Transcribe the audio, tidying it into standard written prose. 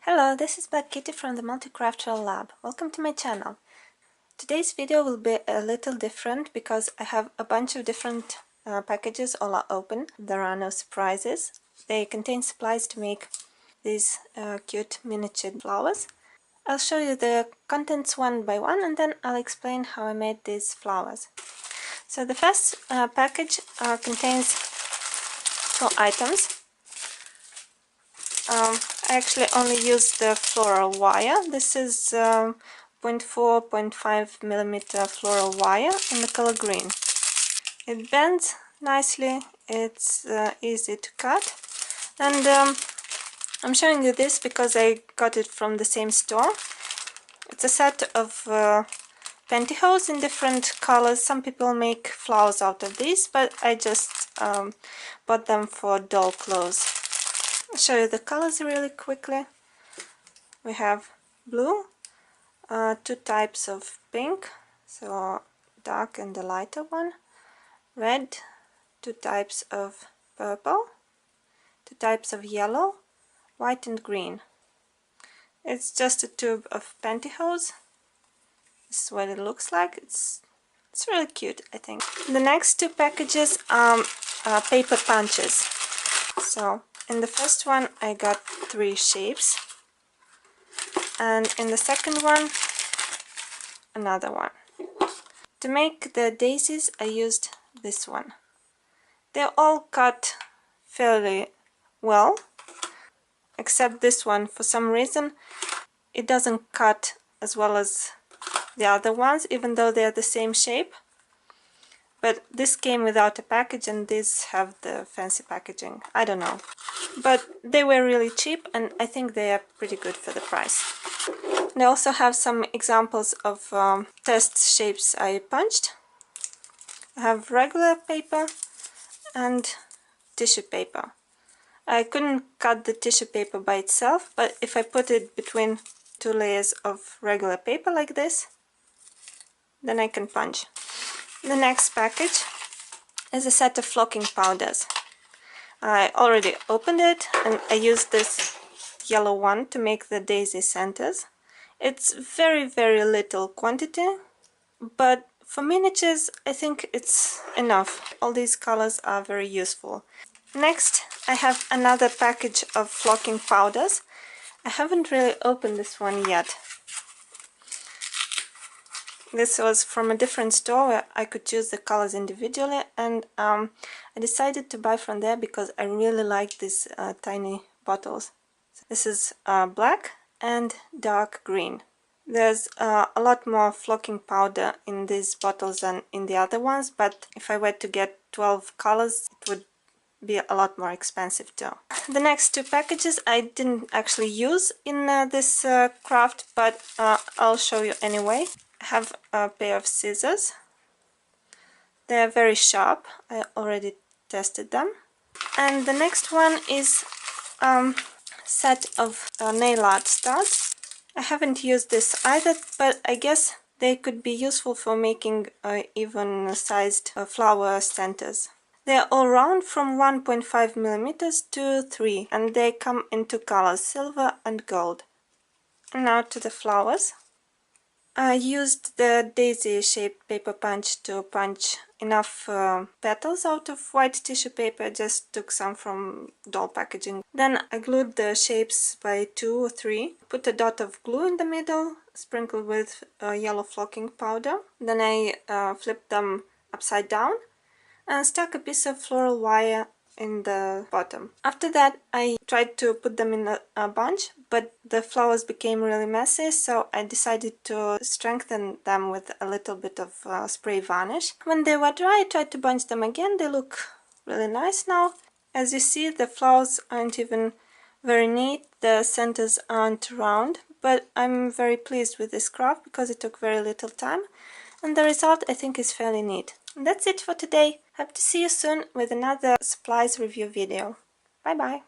Hello, this is Black Kitty from the Multicraftual Lab. Welcome to my channel. Today's video will be a little different because I have a bunch of different packages all are open. There are no surprises. They contain supplies to make these cute miniature flowers. I'll show you the contents one by one and then I'll explain how I made these flowers. So the first package contains 2 items. I actually only use the floral wire. This is 0.4-0.5 millimeter floral wire in the color green. It bends nicely, it's easy to cut, and I'm showing you this because I got it from the same store. It's a set of pantyhose in different colors. Some people make flowers out of these, but I just bought them for doll clothes. I'll show you the colors really quickly. We have blue, 2 types of pink, so dark and the lighter one, red, 2 types of purple, 2 types of yellow, white and green. It's just a tube of pantyhose. This is what it looks like. It's really cute, I think. The next 2 packages are paper punches. So in the first one I got 3 shapes, and in the second one another one. To make the daisies I used this one. They're all cut fairly well, except this one. For some reason it doesn't cut as well as the other ones, even though they're the same shape. But this came without a package and these have the fancy packaging. I don't know. But they were really cheap and I think they are pretty good for the price. They also have some examples of test shapes I punched. I have regular paper and tissue paper. I couldn't cut the tissue paper by itself, but if I put it between 2 layers of regular paper like this, then I can punch. The next package is a set of flocking powders. I already opened it and I used this yellow one to make the daisy centers. It's very little quantity, but for miniatures I think it's enough. All these colors are very useful. Next I have another package of flocking powders. I haven't really opened this one yet. This was from a different store where I could choose the colors individually, and I decided to buy from there because I really like these tiny bottles. This is black and dark green. There's a lot more flocking powder in these bottles than in the other ones, but if I were to get 12 colors it would be a lot more expensive too. The next 2 packages I didn't actually use in this craft, but I'll show you anyway. I have a pair of scissors. They are very sharp. I already tested them. And the next one is set of nail art studs. I haven't used this either, but I guess they could be useful for making even sized flower centers. They are all round from 1.5 millimeters to 3, and they come in 2 colors, silver and gold. Now to the flowers. I used the daisy shaped paper punch to punch enough petals out of white tissue paper. Just took some from doll packaging. Then I glued the shapes by 2 or 3, put a dot of glue in the middle, sprinkled with yellow flocking powder. Then I flipped them upside down and stuck a piece of floral wire in the bottom. After that I tried to put them in a bunch, but the flowers became really messy, so I decided to strengthen them with a little bit of spray varnish. When they were dry I tried to bunch them again. They look really nice now. As you see, the flowers aren't even very neat, the centers aren't round, but I'm very pleased with this craft because it took very little time and the result I think is fairly neat. And that's it for today. Hope to see you soon with another supplies review video. Bye bye!